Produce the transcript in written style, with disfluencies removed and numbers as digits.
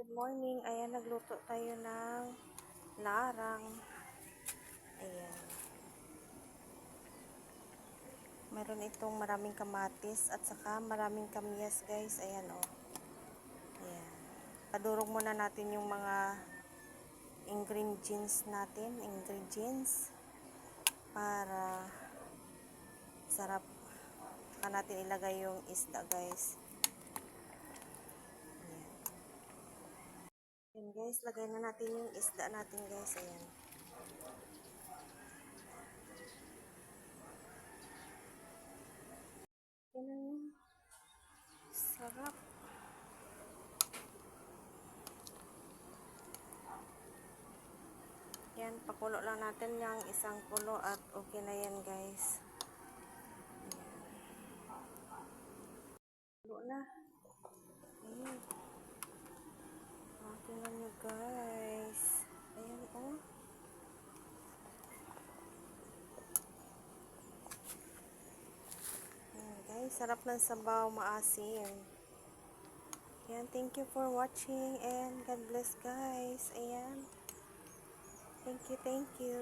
Good morning. Ayan, nagluto tayo ng larang. Ayan. Meron itong maraming kamatis at saka maraming kamyas, guys. Ayan, oh. Ayan. Padurog muna natin yung mga ingredients natin. Ingredients. Para sarap. Saka natin ilagay yung isda, guys. Ayan, guys. Lagay na natin yung isda natin, guys. Ayan. Ayan. Sarap. Yan, pakulo lang natin yung isang kulo at okay na yan, guys. Kulo na. Ayan. Tingnan nyo, guys. Ayan, oh. Ayan, guys. Sarap ng sabaw, maasim. Ayan, thank you for watching and God bless, guys. Ayan. Thank you, thank you.